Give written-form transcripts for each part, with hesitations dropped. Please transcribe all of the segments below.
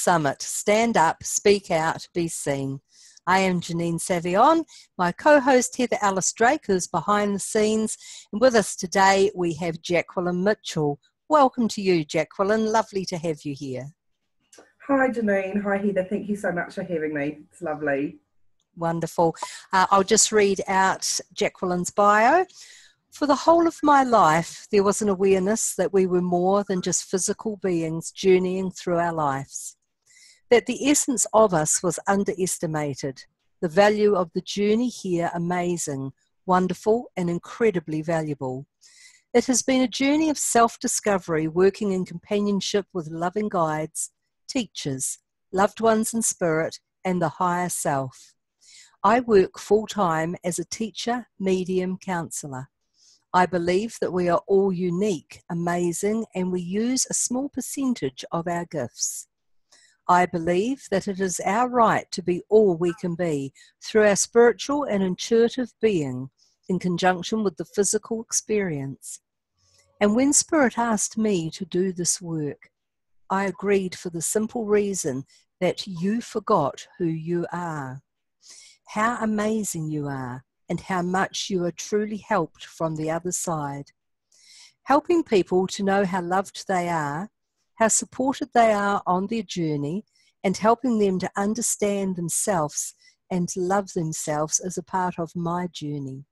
summit. Stand up, speak out, be seen. I am Janine Savient, my co-host Heather Alice Drake, who's behind the scenes. And with us today, we have Jacqueline Mitchell. Welcome to you, Jacqueline. Lovely to have you here. Hi, Janine. Hi, Heather. Thank you so much for having me. It's lovely. Wonderful. I'll just read out Jacqueline's bio. For the whole of my life, there was an awareness that we were more than just physical beings journeying through our lives, that the essence of us was underestimated, the value of the journey here amazing, wonderful, and incredibly valuable. It has been a journey of self-discovery, working in companionship with loving guides, teachers, loved ones in spirit, and the higher self. I work full-time as a teacher, medium, counsellor. I believe that we are all unique, amazing, and we use a small percentage of our gifts. I believe that it is our right to be all we can be through our spiritual and intuitive being in conjunction with the physical experience. And when Spirit asked me to do this work, I agreed for the simple reason that you forgot who you are, how amazing you are, and how much you are truly helped from the other side. Helping people to know how loved they are, how supported they are on their journey, and helping them to understand themselves and love themselves is a part of my journey.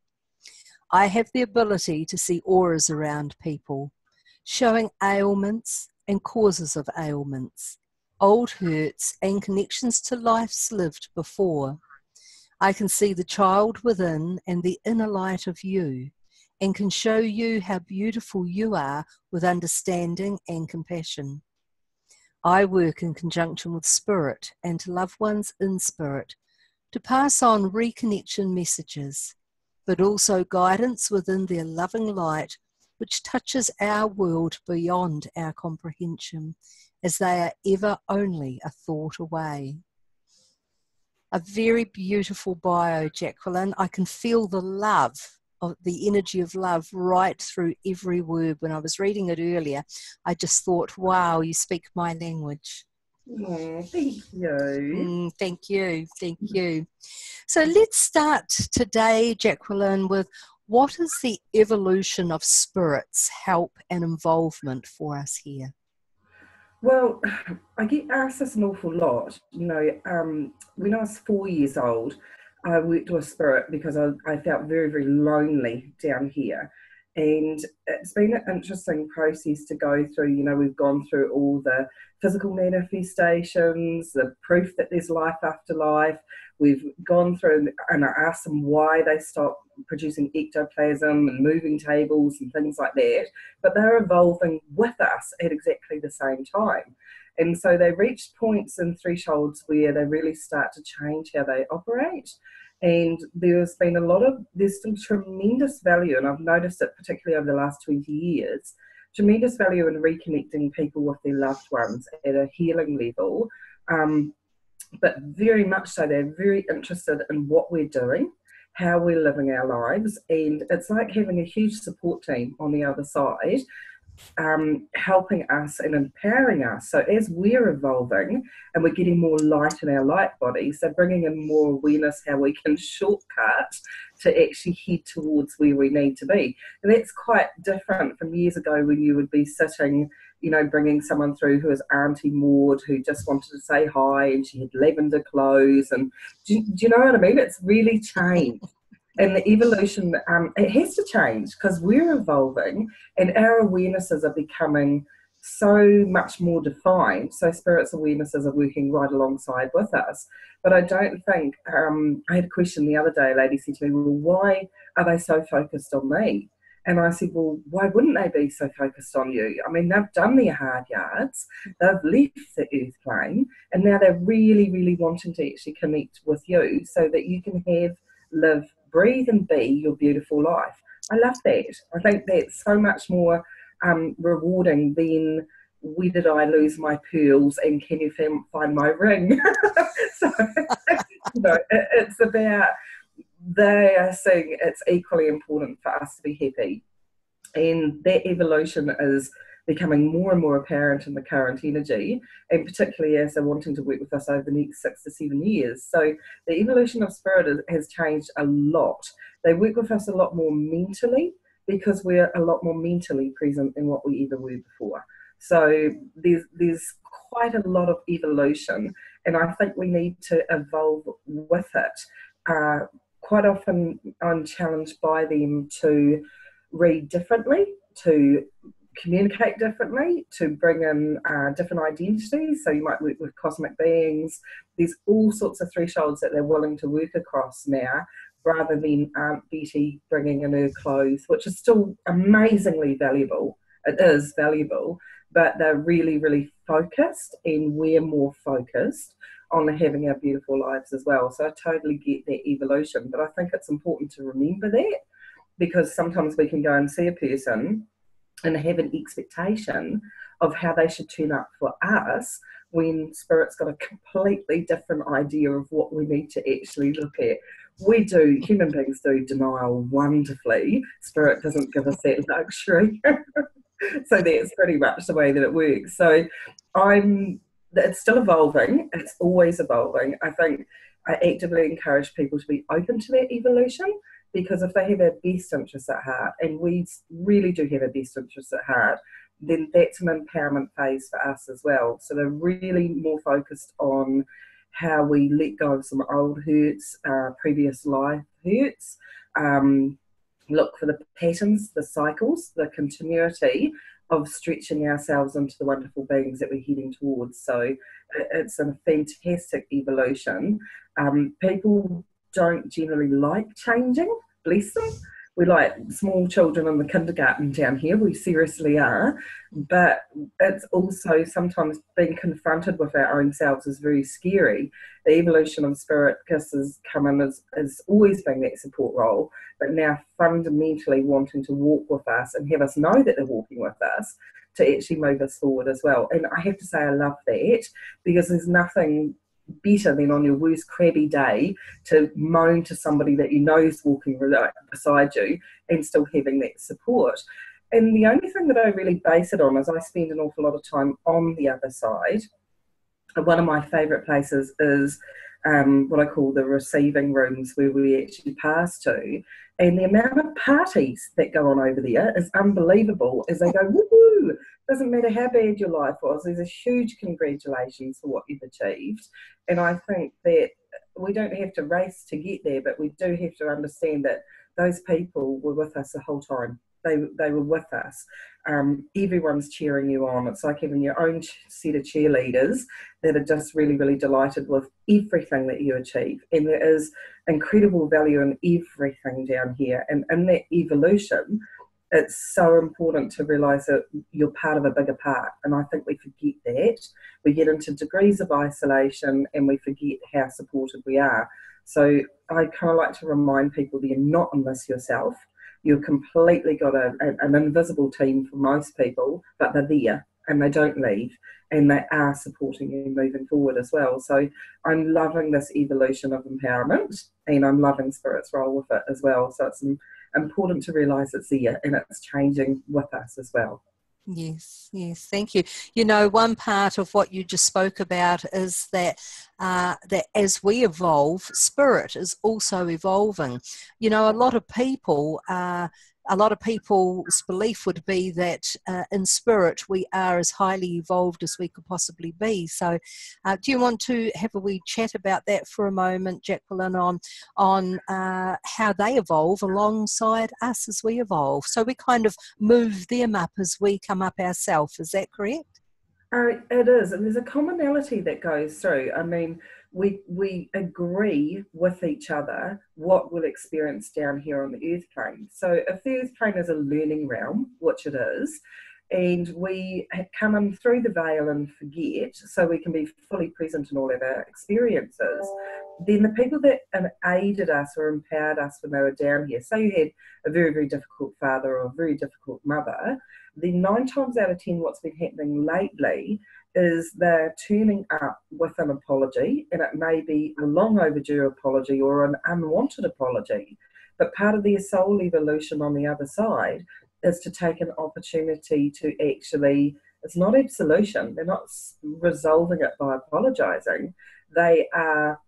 I have the ability to see auras around people, showing ailments and causes of ailments, old hurts and connections to lives lived before. I can see the child within and the inner light of you, and can show you how beautiful you are with understanding and compassion. I work in conjunction with Spirit and loved ones in Spirit to pass on reconnection messages, but also guidance within their loving light, which touches our world beyond our comprehension, as they are ever only a thought away. A very beautiful bio, Jacqueline. I can feel the love, of the energy of love right through every word. When I was reading it earlier, I just thought, wow, you speak my language. Oh, thank you. Thank you. Thank you. So let's start today, Jacqueline, with what is the evolution of Spirit's help and involvement for us here? Well, I get asked this an awful lot. When I was 4 years old, I worked with Spirit because I felt very, very lonely down here. And it's been an interesting process to go through. We've gone through all the physical manifestations, the proof that there's life after life. We've gone through, and I asked them why they stopped producing ectoplasm and moving tables and things like that. But they're evolving with us at exactly the same time. And so they reached points and thresholds where they really start to change how they operate. And there's still tremendous value, and I've noticed it particularly over the last 20 years, tremendous value in reconnecting people with their loved ones at a healing level. But very much so, they're very interested in what we're doing, how we're living our lives, and it's like having a huge support team on the other side, helping us and empowering us. So as we're evolving and we're getting more light in our light bodies, they're bringing in more awareness how we can shortcut to actually head towards where we need to be. And that's quite different from years ago when you would be sitting, bringing someone through who was Auntie Maud, who just wanted to say hi, and she had lavender clothes. And do you know what I mean? It's really changed. And the evolution, it has to change because we're evolving and our awarenesses are becoming so much more defined. So Spirit's awarenesses are working right alongside with us. But I don't think, I had a question the other day, a lady said to me, well, why are they so focused on me? And I said, well, why wouldn't they be so focused on you? I mean, they've done their hard yards, they've left the earth plane, and now they're really, really wanting to actually connect with you so that you can live, breathe and be your beautiful life. I love that. I think that's so much more rewarding than where did I lose my pearls and can you find my ring? So, it's about, they are saying it's equally important for us to be happy. And that evolution is becoming more and more apparent in the current energy, and particularly as they're wanting to work with us over the next 6 to 7 years. So the evolution of spirit has changed a lot. They work with us a lot more mentally, because we're a lot more mentally present than what we ever were before. So there's quite a lot of evolution, and I think we need to evolve with it. Quite often I'm challenged by them to read differently, to communicate differently, to bring in different identities. So you might work with cosmic beings. There's all sorts of thresholds that they're willing to work across now, rather than Aunt Betty bringing in her clothes, which is still amazingly valuable. It is valuable, but they're really, really focused, and we're more focused on having our beautiful lives as well. So I totally get that evolution, but I think it's important to remember that, because sometimes we can go and see a person and have an expectation of how they should turn up for us, when Spirit's got a completely different idea of what we need to actually look at. We do, human beings do denial wonderfully. Spirit doesn't give us that luxury. So that's pretty much the way that it works. So it's still evolving. It's always evolving. I think I actively encourage people to be open to that evolution, because if they have our best interests at heart, and we really do have our best interests at heart, then that's an empowerment phase for us as well. So they're really more focused on how we let go of some old hurts, previous life hurts, look for the patterns, the cycles, the continuity of stretching ourselves into the wonderful beings that we're heading towards. So it's a fantastic evolution. People don't generally like changing, bless them. We're like small children in the kindergarten down here, we seriously are. But it's also sometimes being confronted with our own selves is very scary. The evolution of spirit has come in as always being that support role, but now fundamentally wanting to walk with us and have us know that they're walking with us to actually move us forward as well. And I have to say I love that, because there's nothing better than on your worst crabby day to moan to somebody that you know is walking right beside you and still having that support. And the only thing that I really base it on is I spend an awful lot of time on the other side. One of my favourite places is what I call the receiving rooms, where we actually pass to, and the amount of parties that go on over there is unbelievable, as they go, woohoo, doesn't matter how bad your life was, there's a huge congratulations for what you've achieved. And I think that we don't have to race to get there, but we do have to understand that those people were with us the whole time. They were with us. Everyone's cheering you on. It's like having your own set of cheerleaders that are just really, really delighted with everything that you achieve. And there is incredible value in everything down here. And in that evolution, it's so important to realise that you're part of a bigger part. And I think we forget that. We get into degrees of isolation and we forget how supported we are. So I kind of like to remind people that you're not in this yourself. You've completely got an invisible team for most people, but they're there and they don't leave, and they are supporting you moving forward as well. So I'm loving this evolution of empowerment, and I'm loving Spirit's role with it as well. So it's important to realise it's there and it's changing with us as well. Yes, thank you. You know, one part of what you just spoke about is that that as we evolve, spirit is also evolving. You know, a lot of people's belief would be that in spirit we are as highly evolved as we could possibly be. So do you want to have a wee chat about that for a moment, Jacqueline, on how they evolve alongside us as we evolve? So we kind of move them up as we come up ourselves. Is that correct? It is, and there's a commonality that goes through. I mean, we agree with each other what we'll experience down here on the earth plane. So if the earth plane is a learning realm, which it is, and we come in through the veil and forget, so we can be fully present in all of our experiences, then the people that aided us or empowered us when they were down here, say you had a very, very difficult father or a very difficult mother, then 9 times out of 10 what's been happening lately is they're turning up with an apology, and it may be a long overdue apology or an unwanted apology, but part of their soul evolution on the other side is to take an opportunity to actually, it's not absolution, they're not resolving it by apologising, they are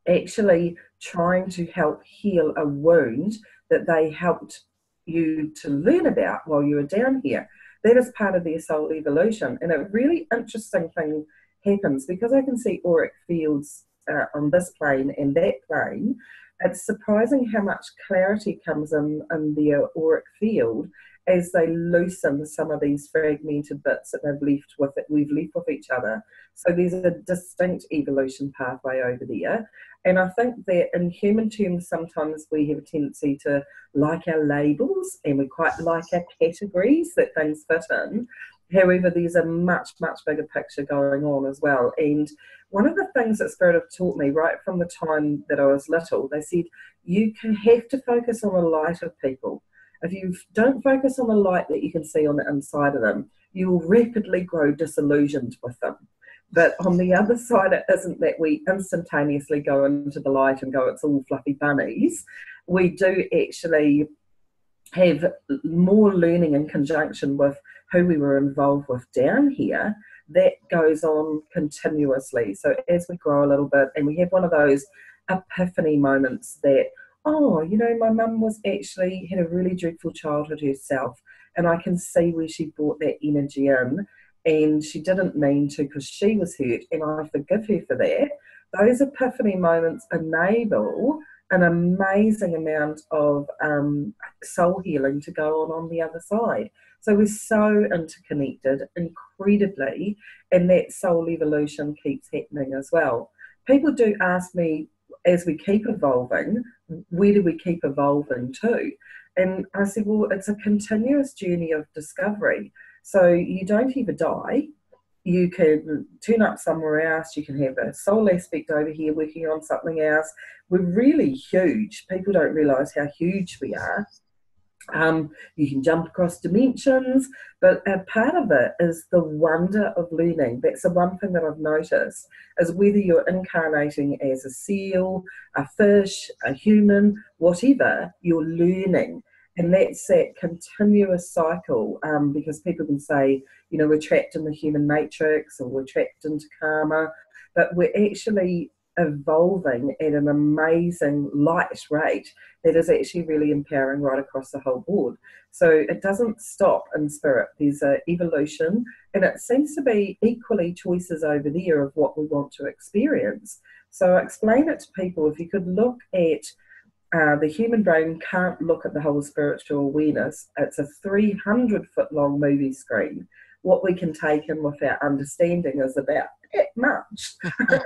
actually trying to help heal a wound that they helped you to learn about while you were down here. That is part of their soul evolution. And a really interesting thing happens because I can see auric fields on this plane and that plane. It's surprising how much clarity comes in their auric field as they loosen some of these fragmented bits that we've left with each other. So there's a distinct evolution pathway over there. And I think that in human terms, sometimes we have a tendency to like our labels and we quite like our categories that things fit in. However, there's a much, much bigger picture going on as well. And one of the things that Spirit have taught me right from the time that I was little, they said, you have to focus on the light of people. If you don't focus on the light that you can see on the inside of them, you will rapidly grow disillusioned with them. But on the other side, it isn't that we instantaneously go into the light and go, it's all fluffy bunnies. We do actually have more learning in conjunction with who we were involved with down here. That goes on continuously. So as we grow a little bit and we have one of those epiphany moments that, oh, you know, my mum had a really dreadful childhood herself, and I can see where she brought that energy in, and she didn't mean to because she was hurt, and I forgive her for that. Those epiphany moments enable an amazing amount of soul healing to go on the other side. So we're so interconnected, incredibly, and that soul evolution keeps happening as well. People do ask me, as we keep evolving, where do we keep evolving to? And I said, well, it's a continuous journey of discovery. So you don't ever die. You can turn up somewhere else. You can have a soul aspect over here working on something else. We're really huge. People don't realise how huge we are. You can jump across dimensions, but a part of it is the wonder of learning. That's the one thing that I've noticed, is whether you're incarnating as a seal, a fish, a human, whatever, you're learning. And that's that continuous cycle, because people can say, you know, we're trapped in the human matrix or we're trapped into karma, but we're actually evolving at an amazing light rate that is actually really empowering right across the whole board. So it doesn't stop in spirit. There's an evolution, and it seems to be equally choices over there of what we want to experience. So I explain it to people, if you could look at the human brain can't look at the whole spiritual awareness. It's a 300-foot long movie screen. What we can take in with our understanding is about that much,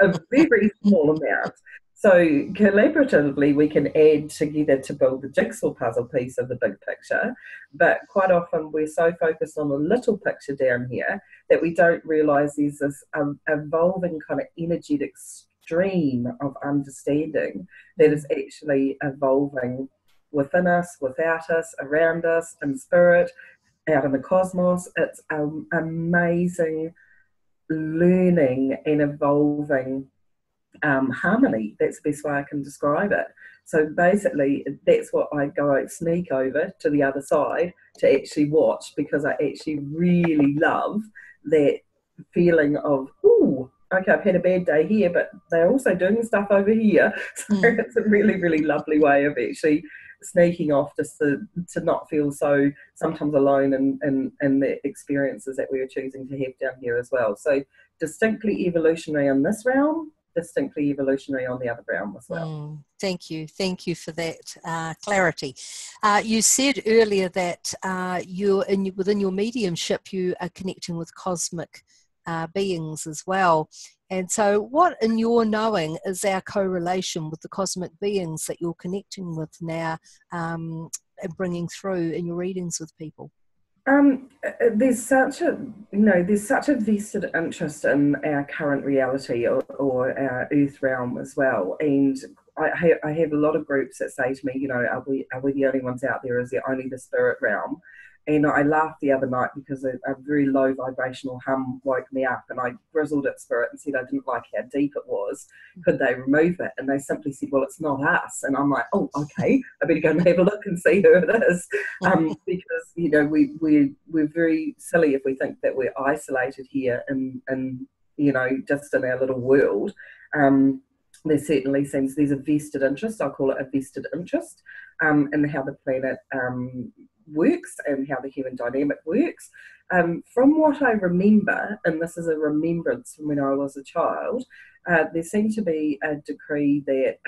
a very small amount. So collaboratively, we can add together to build the jigsaw puzzle piece of the big picture. But quite often, we're so focused on the little picture down here that we don't realise there's this evolving kind of energetic stream of understanding that is actually evolving within us, without us, around us, in spirit, out in the cosmos. It's amazing learning and evolving harmony. That's the best way I can describe it. So basically, that's what I go sneak over to the other side to actually watch, because I actually really love that feeling of, ooh, okay, I've had a bad day here, but they're also doing stuff over here. So it's a really, really lovely way of actually sneaking off, just to not feel so sometimes alone in the experiences that we are choosing to have down here as well. So distinctly evolutionary in this realm, distinctly evolutionary on the other realm as well. Thank you for that clarity. You said earlier that within your mediumship you are connecting with cosmic beings as well. And so what, in your knowing, is our correlation with the cosmic beings that you're connecting with now and bringing through in your readings with people? There's such a vested interest in our current reality or our earth realm as well. And I have a lot of groups that say to me, you know, are we the only ones out there? Is there only the spirit realm? And I laughed the other night because a very low vibrational hum woke me up, and I grizzled at Spirit and said I didn't like how deep it was. Could they remove it? And they simply said, well, it's not us. And I'm like, oh, okay, I better go and have a look and see who it is. Because, you know, we're very silly if we think that we're isolated here and you know, just in our little world. There certainly seems there's a vested interest, I'll call it a vested interest, in how the planet works and how the human dynamic works. From what I remember, and this is a remembrance from when I was a child, there seemed to be a decree that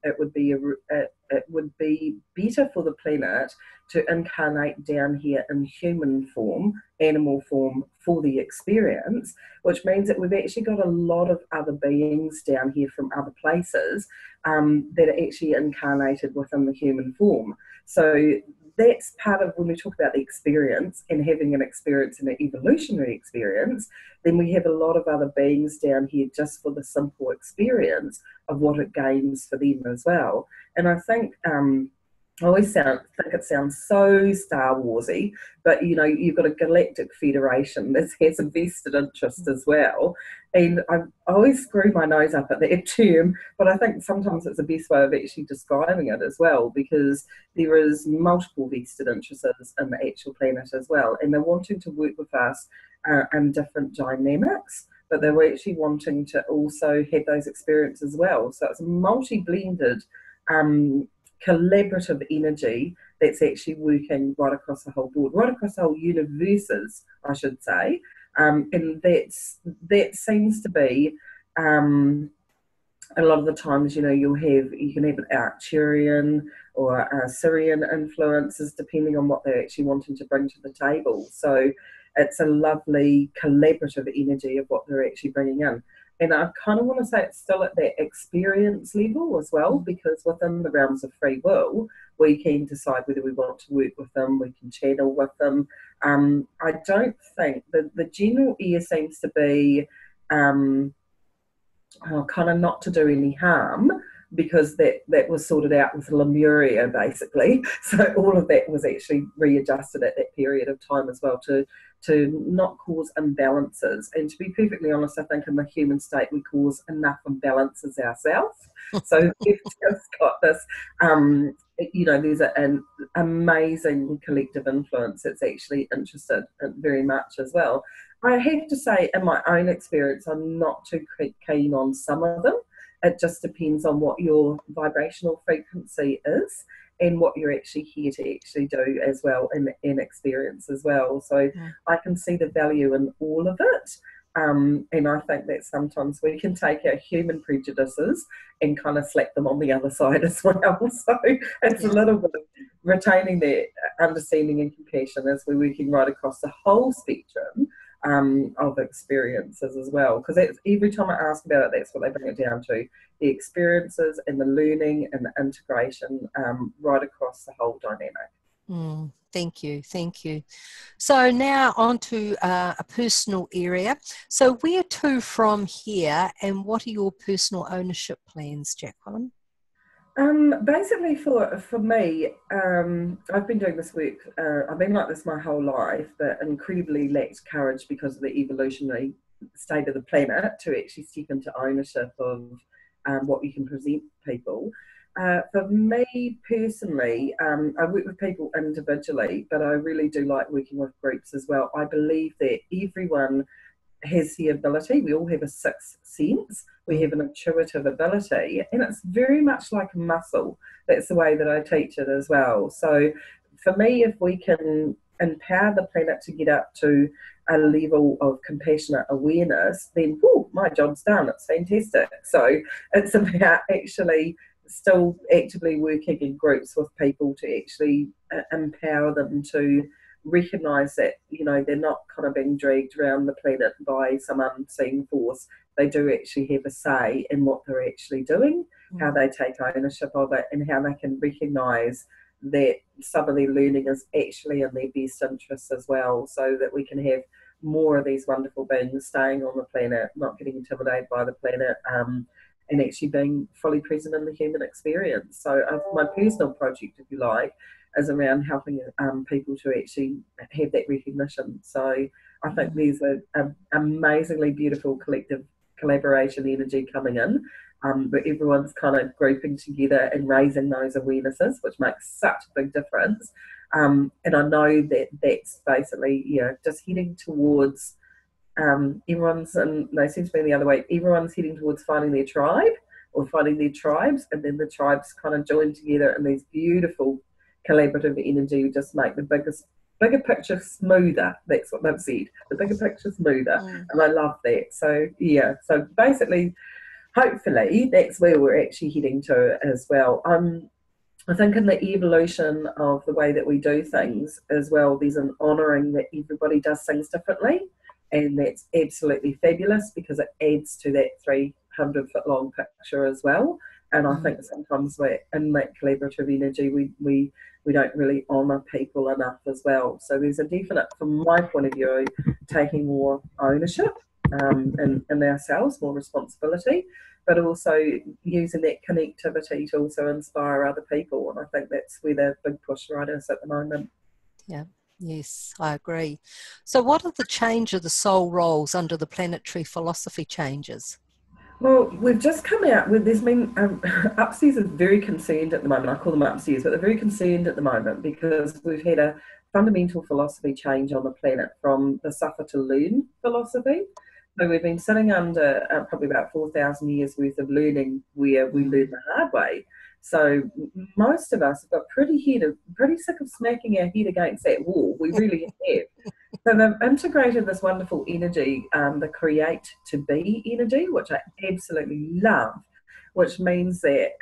it would be better for the planet to incarnate down here in human form, animal form, for the experience, which means that we've actually got a lot of other beings down here from other places that are actually incarnated within the human form. So that's part of when we talk about the experience and having an experience and an evolutionary experience, then we have a lot of other beings down here just for the simple experience of what it gains for them as well. And I think I always think it sounds so Star Warsy, but you know, you've got a galactic federation that has a vested interest as well. And I always screw my nose up at that term, but I think sometimes it's the best way of actually describing it as well, because there is multiple vested interests in the actual planet as well, and they're wanting to work with us in different dynamics, but they're actually wanting to also have those experiences as well. So it's a multi-blended collaborative energy that's actually working right across the whole board, right across the whole universes, I should say. And that seems to be a lot of the times, you know, you can have an Arcturian or a Syrian influences depending on what they're actually wanting to bring to the table. So it's a lovely collaborative energy of what they're actually bringing in. And I kind of want to say it's still at that experience level as well, because within the realms of free will, we can decide whether we want to work with them, we can channel with them. I don't think the general air seems to be kind of not to do any harm, because that was sorted out with Lemuria, basically. So all of that was actually readjusted at that period of time as well to not cause imbalances. And to be perfectly honest, I think in the human state we cause enough imbalances ourselves. So we've just got this, you know, there's an amazing collective influence that's actually interested very much as well. I have to say, in my own experience, I'm not too keen on some of them. It just depends on what your vibrational frequency is and what you're actually here to actually do as well, and experience as well. So I can see the value in all of it. And I think that sometimes we can take our human prejudices and kind of slap them on the other side as well. So it's a little bit of retaining that understanding and compassion as we're working right across the whole spectrum of experiences as well, because every time I ask about it, that's what they bring it down to, the experiences and the learning and the integration right across the whole dynamic. Thank you. So now on to a personal area. So where to from here, and what are your personal ownership plans, Jacqueline? Basically for me, I've been doing this work, I've been like this my whole life, but incredibly lacked courage because of the evolutionary state of the planet to actually step into ownership of what you can present to people. For me personally, I work with people individually, but I really do like working with groups as well. I believe that everyone has the ability. We all have a sixth sense. We have an intuitive ability, and it's very much like a muscle. That's the way that I teach it as well. So for me, if we can empower the planet to get up to a level of compassionate awareness, then my job's done. It's fantastic. So it's about actually still actively working in groups with people to actually empower them to recognise that, you know, they're not kind of being dragged around the planet by some unseen force. They do actually have a say in what they're actually doing, how they take ownership of it, and how they can recognise that some of their learning is actually in their best interests as well, so that we can have more of these wonderful beings staying on the planet, not getting intimidated by the planet, and actually being fully present in the human experience. So my personal project, if you like, is around helping people to actually have that recognition. So I think there's a amazingly beautiful collective collaboration energy coming in, where everyone's kind of grouping together and raising those awarenesses, which makes such a big difference. And I know that that's basically, just heading towards everyone's, and they seem to be the other way, everyone's heading towards finding their tribe or finding their tribes, and then the tribes kind of join together in these beautiful collaborative energy, just make the bigger picture smoother. That's what they've said, the bigger picture smoother. And I love that. So so basically, hopefully that's where we're actually heading to as well. I think in the evolution of the way that we do things as well, there's an honouring that everybody does things differently, and that's absolutely fabulous because it adds to that 300-foot long picture as well. And I think sometimes we're in that collaborative energy, we don't really honour people enough as well. So there's a definite, from my point of view, taking more ownership in ourselves, more responsibility, but also using that connectivity to also inspire other people. And I think that's where the big push right is at the moment. Yeah. Yes, I agree. So what are the change of the soul roles under the planetary philosophy changes? Well, we've just come out with, there's been, Upstairs is very concerned at the moment. I call them Upstairs, but they're very concerned at the moment because we've had a fundamental philosophy change on the planet from the suffer to learn philosophy. So we've been sitting under probably about 4,000 years worth of learning where we learn the hard way. So most of us have got pretty sick of smacking our head against that wall. We really have. So they've integrated this wonderful energy, the create to be energy, which I absolutely love, which means that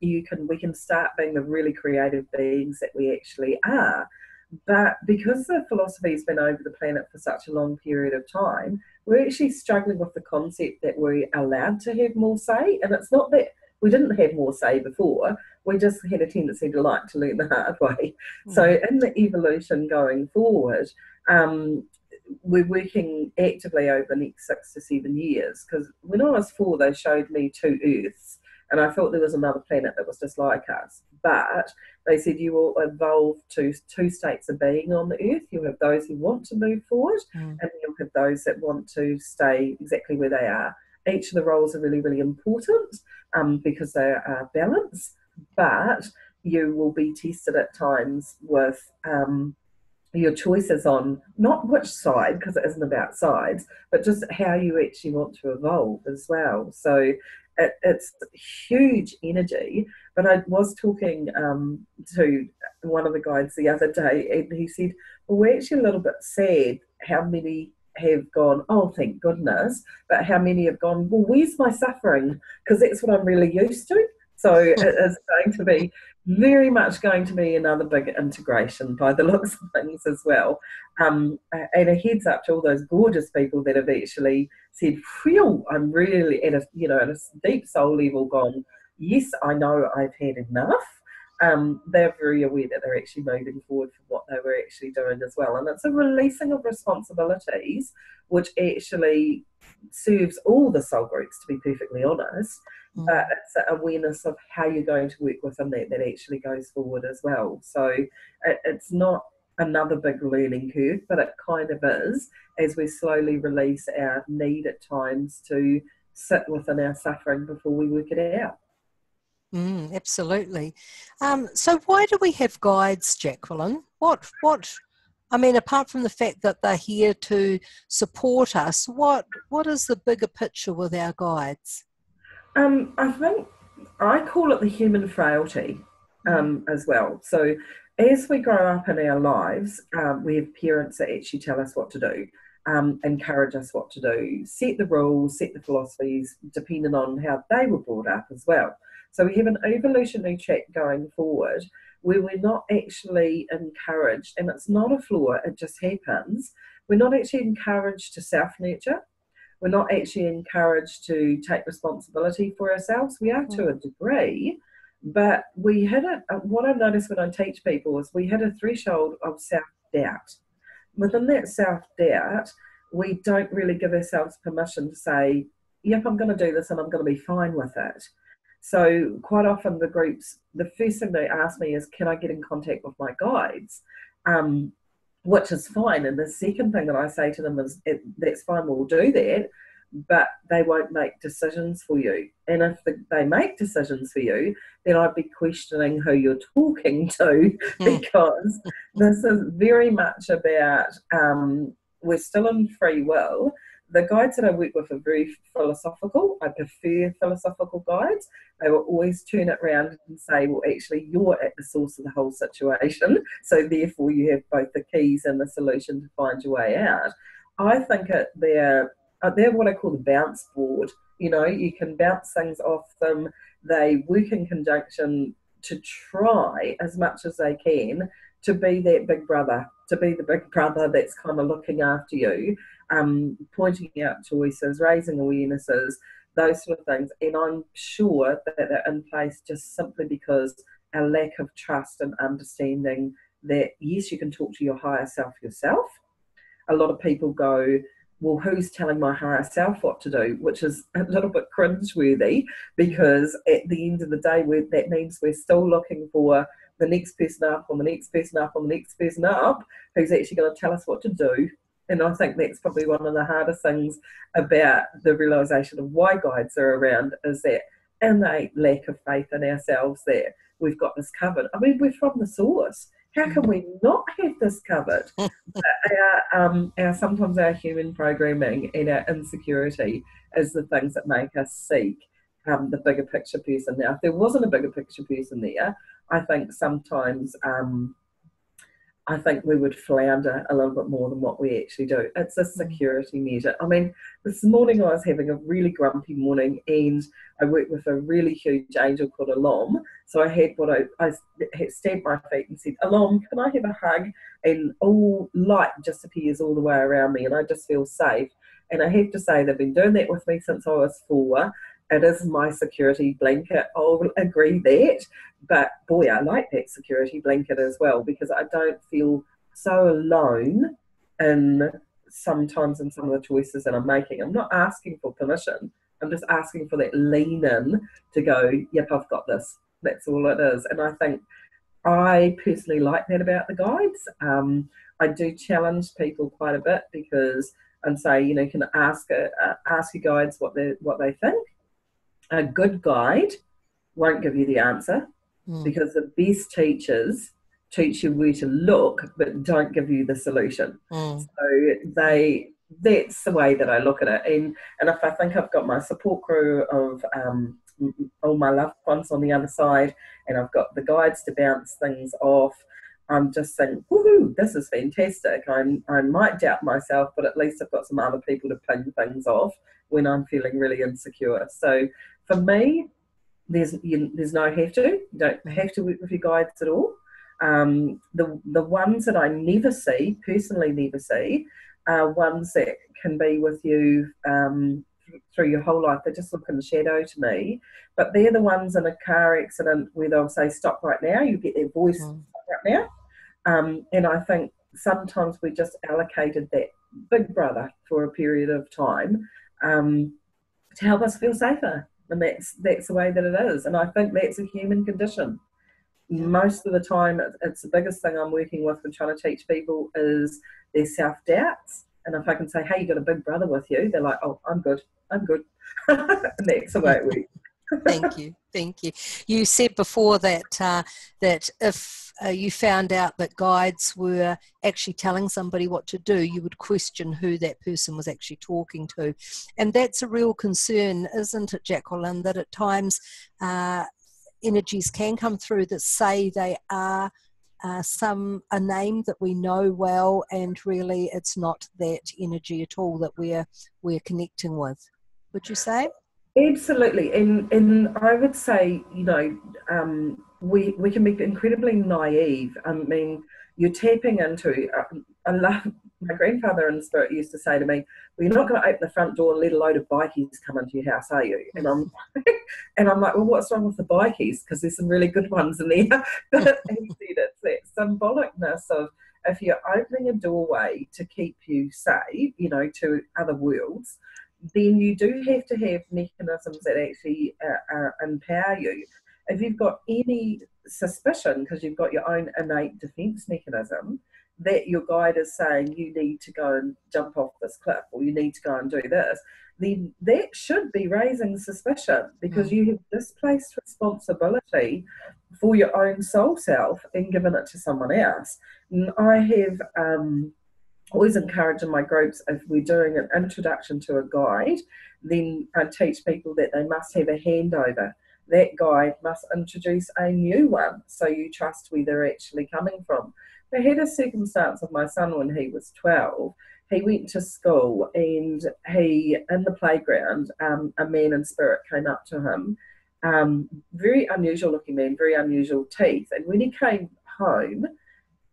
we can start being the really creative beings that we actually are. But because the philosophy has been over the planet for such a long period of time, we're actually struggling with the concept that we're allowed to have more say. And it's not that we didn't have more say before, we just had a tendency to like to learn the hard way. So in the evolution going forward, we're working actively over the next 6 to 7 years, because when I was 4, they showed me 2 Earths, and I thought there was another planet that was just like us. But they said you will evolve to 2 states of being on the Earth. You'll have those who want to move forward, and you'll have those that want to stay exactly where they are. Each of the roles are really, really important because they are balanced, but you will be tested at times with your choices on not which side, because it isn't about sides, but just how you actually want to evolve as well. So it's huge energy. But I was talking to one of the guides the other day, and he said, well, we're actually a little bit sad how many have gone, oh, thank goodness, but how many have gone, well, where's my suffering? Because that's what I'm really used to. So it is going to be very much going to be another big integration by the looks of things as well. And a heads up to all those gorgeous people that have actually said, phew, I'm really at a deep soul level gone, yes, I know I've had enough. They're very aware that they're actually moving forward for what they were actually doing as well. And it's a releasing of responsibilities, which actually serves all the soul groups, to be perfectly honest. But it's an awareness of how you're going to work within that actually goes forward as well. So it's not another big learning curve, but it kind of is, as we slowly release our need at times to sit within our suffering before we work it out. Absolutely. So why do we have guides, Jacqueline? I mean, apart from the fact that they're here to support us, what is the bigger picture with our guides? I think I call it the human frailty as well. So as we grow up in our lives, we have parents that actually tell us what to do, encourage us what to do, set the rules, set the philosophies, depending on how they were brought up as well. So we have an evolutionary track going forward where we're not actually encouraged, and it's not a flaw, it just happens. We're not actually encouraged to self-nurture. We're not actually encouraged to take responsibility for ourselves. We are to a degree, but we hit what I notice when I teach people is we hit a threshold of self-doubt. Within that self-doubt, we don't really give ourselves permission to say, yep, I'm going to do this and I'm going to be fine with it. So quite often the groups, the first thing they ask me is, can I get in contact with my guides? Which is fine. And the second thing that I say to them is, that's fine, we'll do that, but they won't make decisions for you. And if they make decisions for you, then I'd be questioning who you're talking to, because this is very much about, we're still in free will. The guides that I work with are very philosophical. I prefer philosophical guides. They will always turn it around and say, well, actually, you're at the source of the whole situation, so therefore you have both the keys and the solution to find your way out. I think they're what I call the bounce board. You know, you can bounce things off them. They work in conjunction to try as much as they can to be that big brother, to be the big brother that's kind of looking after you, pointing out choices, raising awarenesses, those sort of things. And I'm sure that they're in place just simply because our lack of trust and understanding that, yes, you can talk to your higher self yourself. A lot of people go, well, who's telling my higher self what to do? Which is a little bit cringeworthy, because at the end of the day, that means we're still looking for the next person up, on the next person up, on the next person up, who's actually going to tell us what to do. And I think that's probably one of the hardest things about the realisation of why guides are around, is that innate lack of faith in ourselves that we've got this covered. I mean, we're from the source. How can we not have this covered? Sometimes our human programming and our insecurity is the things that make us seek the bigger picture person. Now, if there wasn't a bigger picture person there, I think sometimes I think we would flounder a little bit more than what we actually do. It's a security measure. I mean, this morning I was having a really grumpy morning, and I worked with a really huge angel called Alom. So I had I had stamped my feet and said, Alom, can I have a hug? And all light just appears all the way around me, and I just feel safe. And I have to say, they've been doing that with me since I was 4. It is my security blanket. I'll agree that. But boy, I like that security blanket as well, because I don't feel so alone sometimes in some of the choices that I'm making. I'm not asking for permission. I'm just asking for that lean in to go, yep, I've got this. That's all it is. And I think I personally like that about the guides. I do challenge people quite a bit, because and say, you know, you can ask your guides what they think. A good guide won't give you the answer, because the best teachers teach you where to look but don't give you the solution. So that's the way that I look at it. And if I think I've got my support crew of all my loved ones on the other side, and I've got the guides to bounce things off, I'm just saying, woohoo, this is fantastic. I might doubt myself, but at least I've got some other people to ping things off when I'm feeling really insecure. So for me, there's no have to. You don't have to work with your guides at all. The ones that I personally never see, are ones that can be with you through your whole life. They just look in the shadow to me. But they're the ones in a car accident where they'll say, stop right now. You get their voice, stop right now. And I think sometimes we just allocated that big brother for a period of time to help us feel safer. And that's the way that it is. And I think that's a human condition. Most of the time, it's the biggest thing I'm working with and trying to teach people is their self-doubts. And if I can say, hey, you got a big brother with you, they're like, oh, I'm good. And that's the way it works. Thank you. You said before that if you found out that guides were actually telling somebody what to do, you would question who that person was actually talking to. And that's a real concern, isn't it, Jacqueline, that at times energies can come through that say they are a name that we know well, and really it's not that energy at all that we're connecting with. Would you say? Absolutely, and I would say, you know, we can be incredibly naive. I mean, you're tapping into. I love my grandfather in spirit used to say to me, "Well, you're not going to open the front door and let a load of bikies come into your house, are you?" And I'm like, "Well, what's wrong with the bikies? Because there's some really good ones in there." But he said it's that symbolicness of, if you're opening a doorway to keep you safe, you know, to other worlds, then you do have to have mechanisms that actually empower you. If you've got any suspicion, because you've got your own innate defense mechanism, that your guide is saying you need to go and jump off this cliff, or you need to go and do this, then that should be raising suspicion, because you have displaced responsibility for your own soul self and given it to someone else. And I have always encourage in my groups, if we're doing an introduction to a guide, then I teach people that they must have a handover. That guide must introduce a new one, so you trust where they're actually coming from. I had a circumstance of my son when he was 12. He went to school, and in the playground, a man in spirit came up to him. Very unusual looking man, very unusual teeth. And when he came home,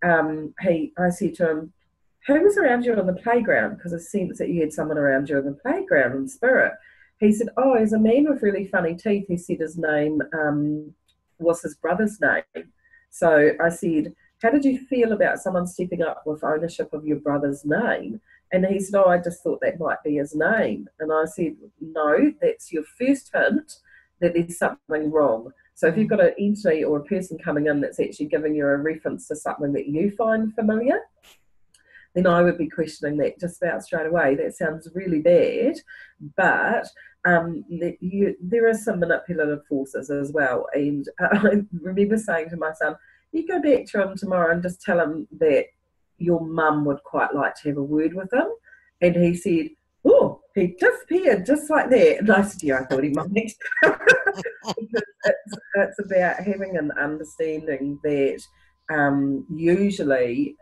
I said to him, "Who was around you on the playground? Because I sense that you had someone around you on the playground in spirit." He said, "Oh, he's a man with really funny teeth." He said his name was his brother's name. So I said, "How did you feel about someone stepping up with ownership of your brother's name?" And he said, "Oh, I just thought that might be his name." And I said, "No, that's your first hint that there's something wrong. So if you've got an entity or a person coming in that's actually giving you a reference to something that you find familiar, then I would be questioning that just about straight away. That sounds really bad, but there are some manipulative forces as well." And I remember saying to my son, "You go back to him tomorrow and just tell him that your mum would quite like to have a word with him." And he said, "Oh, he disappeared just like that." And I said, "Yeah, I thought he might." Because it's about having an understanding that usually,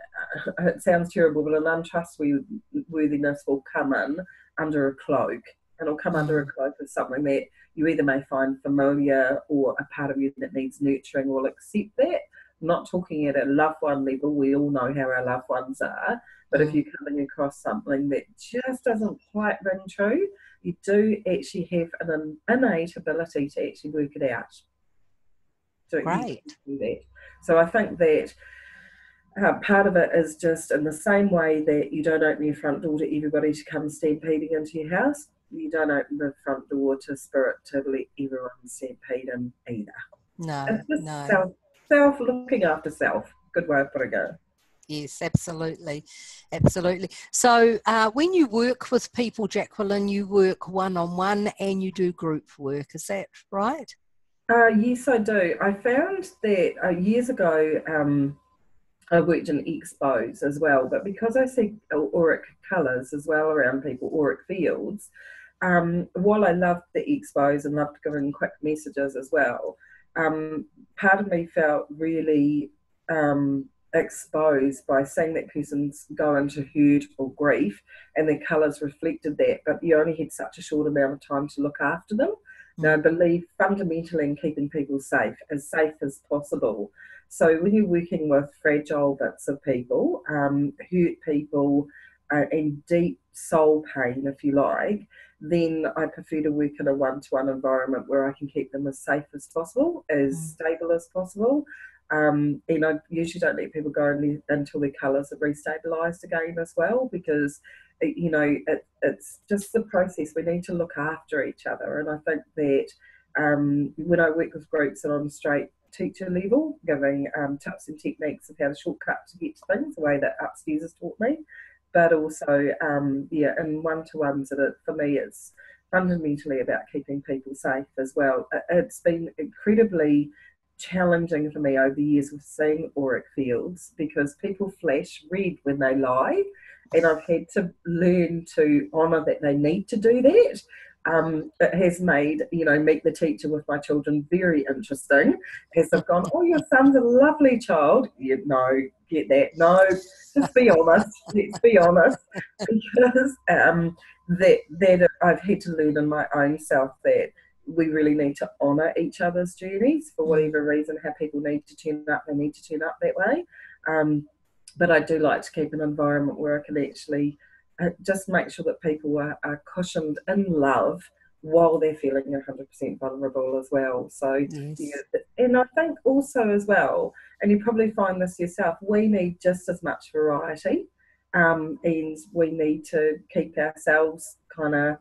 it sounds terrible, but an untrustworthiness will come in under a cloak. And it'll come under a cloak of something that you either may find familiar, or a part of you that needs nurturing will accept that. I'm not talking at a loved one level. We all know how our loved ones are. But if you're coming across something that just doesn't quite ring true, you do actually have an innate ability to actually work it out. So Great. you do that. So I think that part of it is just in the same way that you don't open your front door to everybody to come stampeding into your house, you don't open the front door to spirit to let everyone stampede in either. No, It's just no. self looking after self. Good way of putting it. Yes, absolutely. Absolutely. So when you work with people, Jacqueline, you work one-on-one and you do group work. Is that right? Yes, I do. I found that years ago, I worked in expos as well, but because I see auric colours as well around people, auric fields, while I loved the expos and loved giving quick messages as well, part of me felt really exposed by seeing that person's go into hurt or grief, and their colours reflected that, but you only had such a short amount of time to look after them. Now, I believe fundamentally in keeping people safe as possible. So when you're working with fragile bits of people, hurt people, and deep soul pain, if you like, then I prefer to work in a one-to-one environment where I can keep them as safe as possible, as stable as possible. And I usually don't let people go until their colours are restabilised again as well, because it's just the process. We need to look after each other. And I think that when I work with groups and on straight teacher level, giving tips and techniques of how to shortcut to get to things, the way that upstairs has taught me, but also, in one-to-ones, for me, it's fundamentally about keeping people safe as well. It's been incredibly challenging for me over the years with seeing auric fields, because people flash red when they lie, and I've had to learn to honour that they need to do that. It has made, meet the teacher with my children very interesting, as they've gone, "Oh, your son's a lovely child." Yeah, no, get that. No, just be honest. Let's be honest. Because that I've had to learn in my own self that we really need to honour each other's journeys. For whatever reason, how people need to turn up, they need to turn up that way. But I do like to keep an environment where I can actually just make sure that people are cushioned in love while they're feeling 100% vulnerable as well. So, Yes. and I think also as well, and you probably find this yourself, we need just as much variety, and we need to keep ourselves kind of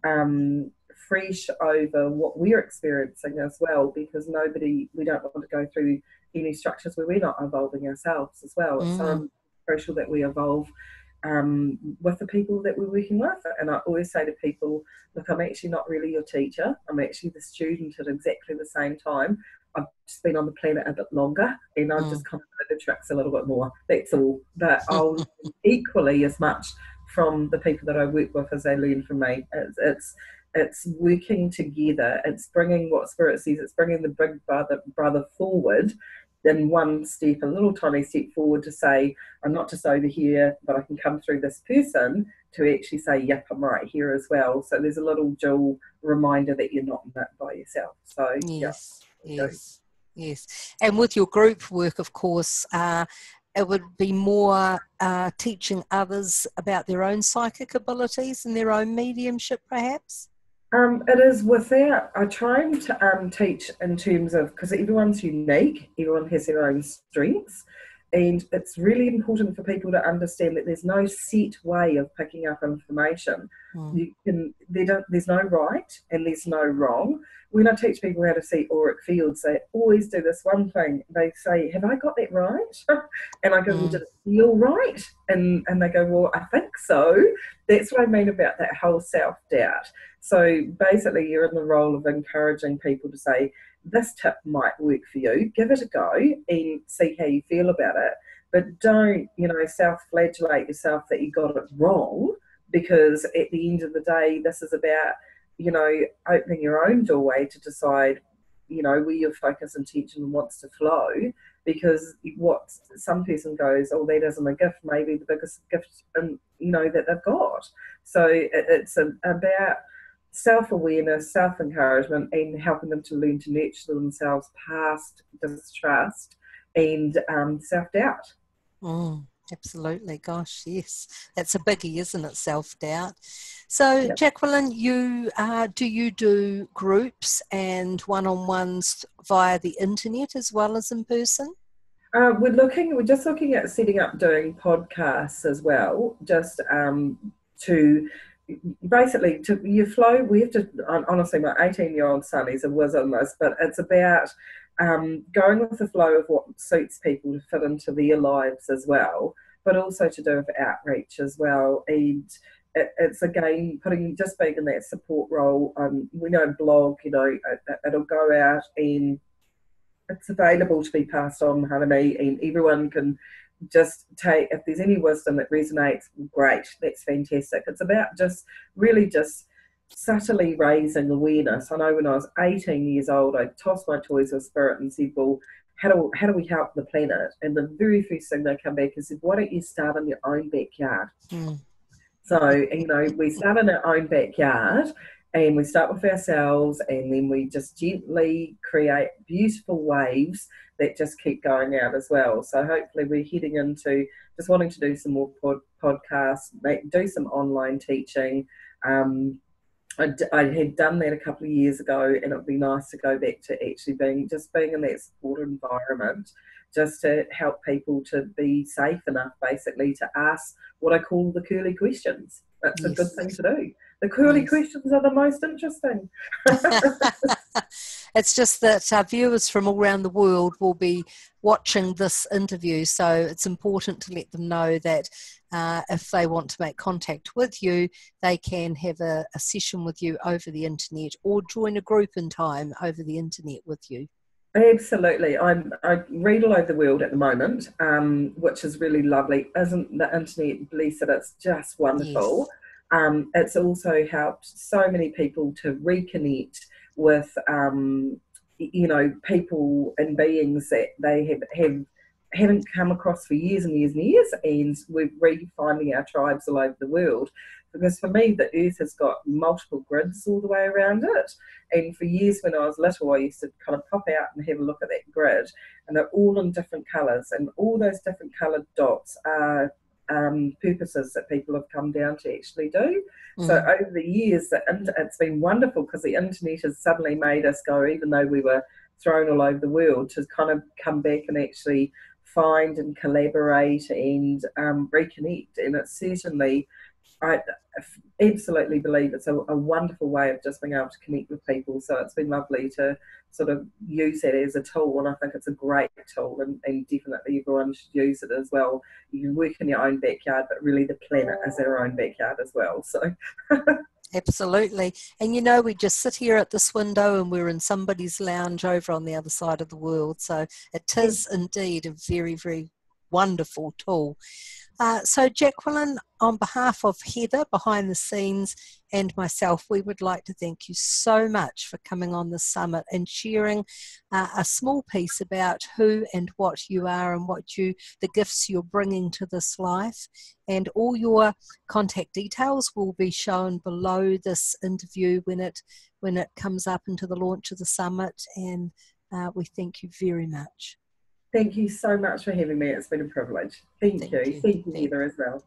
fresh over what we're experiencing as well, because we don't want to go through any structures where we're not evolving ourselves as well. It's so crucial that we evolve with the people that we're working with. And I always say to people, look, I'm actually not really your teacher. I'm actually the student at exactly the same time. I've just been on the planet a bit longer, and I've just kind of know the tricks a little bit more. That's all. But I'll learn equally as much from the people that I work with as they learn from me. It's working together. It's bringing what Spirit says. It's bringing the big brother forward. Then one step, a little tiny step forward to say, I'm not just over here, but I can come through this person to actually say, yep, I'm right here as well. So there's a little dual reminder that you're not in that by yourself. So yes, yes. And with your group work, of course, it would be more teaching others about their own psychic abilities and their own mediumship, perhaps? It is without, I try and teach in terms of, because everyone's unique, everyone has their own strengths, and it's really important for people to understand that there's no set way of picking up information. There's no right and there's no wrong. When I teach people how to see auric fields, they always do this one thing. They say, have I got that right? And I go, well, did it feel right? And they go, well, I think so. That's what I mean about that whole self-doubt. So basically you're in the role of encouraging people to say, this tip might work for you, give it a go and see how you feel about it. But don't, self-flagellate yourself that you got it wrong, because at the end of the day, this is about, opening your own doorway to decide, where your focus and attention wants to flow. Because what some person goes, oh, that isn't a gift, maybe the biggest gift, that they've got. So it's about self-awareness, self-encouragement, and helping them to learn to nurture themselves past distrust and self-doubt. Absolutely. Gosh, yes. That's a biggie, isn't it? Self-doubt. So, Yep. Jacqueline, do you do groups and one-on-ones via the internet as well as in person? We're just looking at setting up doing podcasts as well, just to basically to your flow. We have to, honestly, my 18-year-old son is a whiz on this, but it's about going with the flow of what suits people to fit into their lives as well, but also to do with outreach as well. And it's again being in that support role. We know blog, it'll go out and it's available to be passed on, Hanami, and everyone can just take, if there's any wisdom that resonates, great, that's fantastic. It's about just subtly raising awareness. I know when I was 18 years old, I tossed my toys with Spirit and said, well, how do we help the planet? And the very first thing they come back and said, why don't you start in your own backyard? So, we start in our own backyard and we start with ourselves, and then we just gently create beautiful waves that just keep going out as well. So hopefully we're heading into just wanting to do some more podcasts, do some online teaching. I had done that a couple of years ago, and it would be nice to go back to actually being in that supportive environment, just to help people to be safe enough basically to ask what I call the curly questions. That's a good thing to do. The curly questions are the most interesting. It's just that our viewers from all around the world will be watching this interview, so it's important to let them know that if they want to make contact with you, they can have a session with you over the internet or join a group in time over the internet with you. Absolutely. I read all over the world at the moment, which is really lovely. Isn't the internet, bless it, it's just wonderful. It's also helped so many people to reconnect with, people and beings that they haven't come across for years and years and years, and we're refinding our tribes all over the world. Because for me, the earth has got multiple grids all the way around it. And for years when I was little, I used to kind of pop out and have a look at that grid, and they're all in different colours, and all those different coloured dots are purposes that people have come down to actually do. So over the years, it's been wonderful, because the internet has suddenly made us go, even though we were thrown all over the world, to kind of come back and actually find and collaborate and reconnect. And it's certainly I absolutely believe it's a wonderful way of just being able to connect with people. So it's been lovely to sort of use that as a tool, and I think it's a great tool, and definitely everyone should use it as well. You can work in your own backyard, but really the planet is our own backyard as well. So Absolutely. And you know, we just sit here at this window and we're in somebody's lounge over on the other side of the world. So it is indeed a very, very wonderful tool. So Jacqueline, on behalf of Heather behind the scenes and myself, we would like to thank you so much for coming on the summit and sharing a small piece about who and what you are and the gifts you're bringing to this life. And all your contact details will be shown below this interview when it comes up into the launch of the summit. And we thank you very much. thank you so much for having me. It's been a privilege. Thank you. Thank you, Heather, as well.